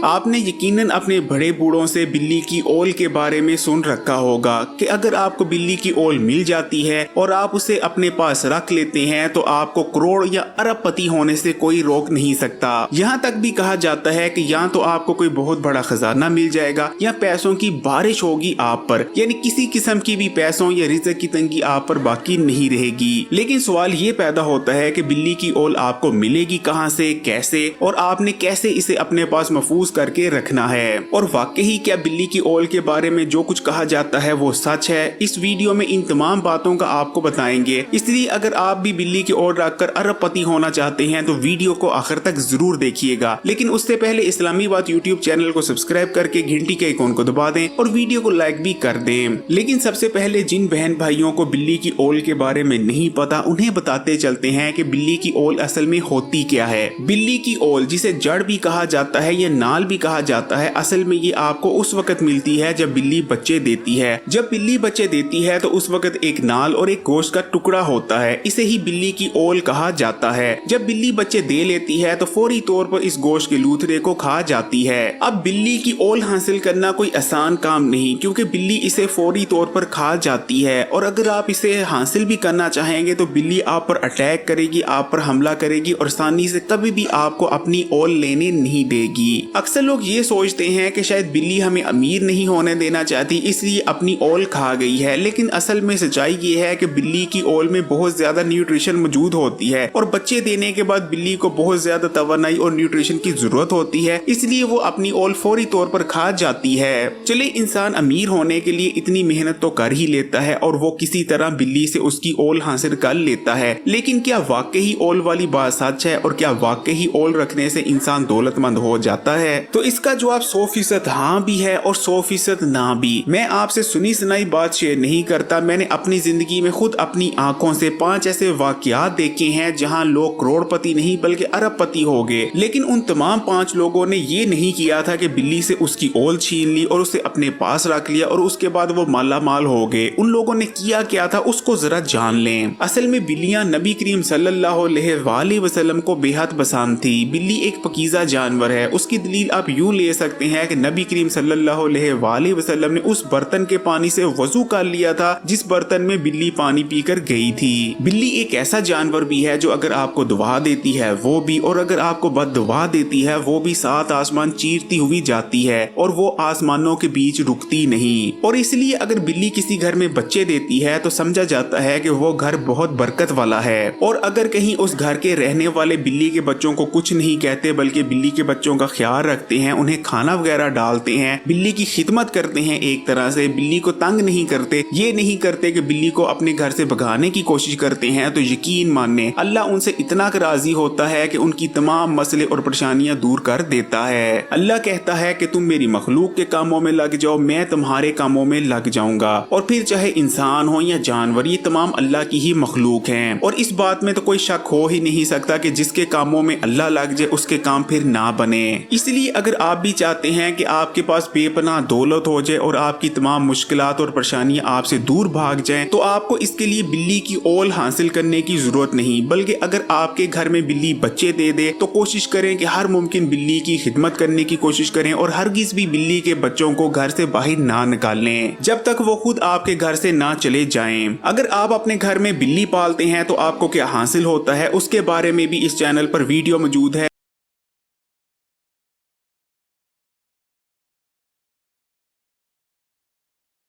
आपने यकीनन अपने बड़े बूढ़ों से बिल्ली की ओल के बारे में सुन रखा होगा कि अगर आपको बिल्ली की ओल मिल जाती है और आप उसे अपने पास रख लेते हैं तो आपको करोड़ या अरबपति होने से कोई रोक नहीं सकता। यहाँ तक भी कहा जाता है कि या तो आपको कोई बहुत बड़ा खजाना मिल जाएगा या पैसों की बारिश होगी आप पर, यानी किसी किस्म की भी पैसों या रिज़्क़ की तंगी आप पर बाकी नहीं रहेगी। लेकिन सवाल ये पैदा होता है कि बिल्ली की ओल आपको मिलेगी कहाँ से, कैसे, और आपने कैसे इसे अपने पास महफूज करके रखना है। और वाकई क्या बिल्ली की ओल के बारे में जो कुछ कहा जाता है वो सच है? इस वीडियो में इन तमाम बातों का आपको बताएंगे। इसलिए अगर आप भी बिल्ली की ओल रखकर अरबपति होना चाहते हैं तो वीडियो को आखिर तक जरूर देखिएगा। लेकिन उससे पहले इस्लामी बात यूट्यूब चैनल को सब्सक्राइब करके घंटी के आइकॉन को दबा दें और वीडियो को लाइक भी कर दें। लेकिन सबसे पहले जिन बहन भाइयों को बिल्ली की ओल के बारे में नहीं पता उन्हें बताते चलते हैं कि बिल्ली की ओल असल में होती क्या है। बिल्ली की ओल, जिसे जड़ भी कहा जाता है या नाल भी कहा जाता है, असल में ये आपको उस वक्त मिलती है जब बिल्ली बच्चे देती है। जब बिल्ली बच्चे देती है तो उस वक्त एक नाल और एक गोश्त का टुकड़ा होता है, इसे ही बिल्ली की ओल कहा जाता है। जब बिल्ली बच्चे दे लेती है तो फौरी तौर पर इस गोश्त के लूथरे को खा जाती है। अब बिल्ली की ओल हासिल करना कोई आसान काम नहीं, क्योंकि बिल्ली इसे फौरी तौर पर खा जाती है। और अगर आप इसे हासिल भी करना चाहेंगे तो बिल्ली आप पर अटैक करेगी, आप पर हमला करेगी और आसानी से कभी भी आपको अपनी ओल लेने नहीं देगी। अक्सर लोग ये सोचते हैं कि शायद बिल्ली हमें अमीर नहीं होने देना चाहती इसलिए अपनी ओल खा गई है, लेकिन असल में सच्चाई ये है कि बिल्ली की ओल में बहुत ज्यादा न्यूट्रिशन मौजूद होती है और बच्चे देने के बाद बिल्ली को बहुत ज्यादा तवानाई और न्यूट्रिशन की जरूरत होती है, इसलिए वो अपनी ओल फौरी तौर पर खा जाती है। चले, इंसान अमीर होने के लिए इतनी मेहनत तो कर ही लेता है और वो किसी तरह बिल्ली से उसकी ओल हासिल कर लेता है, लेकिन क्या वाकई ओल वाली बात सच है और क्या वाकई ओल रखने से इंसान दौलतमंद हो जाता है? तो इसका जवाब 100% हाँ भी है और 100% ना भी। मैं आपसे सुनी सुनाई बात शेयर नहीं करता, मैंने अपनी जिंदगी में खुद अपनी आंखों से 5 ऐसे वाकयात देखे हैं जहां लोग करोड़पति नहीं बल्कि अरबपति हो गए। लेकिन उन तमाम 5 लोगों ने ये नहीं किया था कि बिल्ली से उसकी ओल छीन ली और उसे अपने पास रख लिया और उसके बाद वो माला माल हो गए। उन लोगों ने किया क्या था उसको जरा जान लें। असल में बिल्लियां नबी करीम सल्लल्लाहु अलैहि वसल्लम को बेहद पसंद थी। बिल्ली एक पकीज़ा जानवर है। उसकी दलील आप यूं ले सकते हैं कि नबी करीम सल्लल्लाहु अलैहि वसल्लम ने उस बर्तन के पानी से वजू कर लिया था जिस बर्तन में बिल्ली पानी पीकर गई थी। बिल्ली एक ऐसा जानवर भी है जो अगर आपको दुआ देती है वो भी, और अगर आपको बद दुआ देती है वो भी 7 आसमान चीरती हुई जाती है और वो आसमानों के बीच रुकती नहीं। और इसलिए अगर बिल्ली किसी घर में बच्चे देती है तो समझा जाता है कि वो घर बहुत बरकत वाला है। और अगर कहीं उस घर के रहने वाले बिल्ली के बच्चों को कुछ नहीं कहते बल्कि बिल्ली के बच्चों का ख्याल रखते हैं, उन्हें खाना वगैरह डालते हैं, बिल्ली की खिदमत करते हैं, एक तरह से बिल्ली को तंग नहीं करते, ये नहीं करते कि बिल्ली को अपने घर से भगाने की कोशिश करते हैं, तो यकीन माने अल्लाह उनसे इतना राजी होता है कि उनकी तमाम मसले और परेशानियां दूर कर देता है। अल्लाह कहता है कि तुम मेरी मखलूक के कामों में लग जाओ, मैं तुम्हारे कामों में लग जाऊंगा। और फिर चाहे इंसान हो या जानवर, ये तमाम अल्लाह की ही मखलूक हैं। और इस बात में तो कोई शक हो ही नहीं सकता कि जिसके कामों में अल्लाह लग जाए उसके काम फिर ना बने। इसलिए अगर आप भी चाहते हैं कि आपके पास बेपनाह दौलत हो जाए और आपकी तमाम मुश्किलात और परेशानियां आपसे दूर भाग जाएं, तो आपको इसके लिए बिल्ली की ओल हासिल करने की जरूरत नहीं, बल्कि अगर आपके घर में बिल्ली बच्चे दे दे तो कोशिश करें कि हर मुमकिन बिल्ली की खिदमत करने की कोशिश करें और हरगिज भी बिल्ली के बच्चों को घर से बाहर ना निकालें जब तक वो खुद आपके घर से ना चले जाएं। अगर आप अपने घर में बिल्ली पालते हैं तो आपको क्या हासिल होता है उसके बारे में भी इस चैनल पर वीडियो मौजूद है।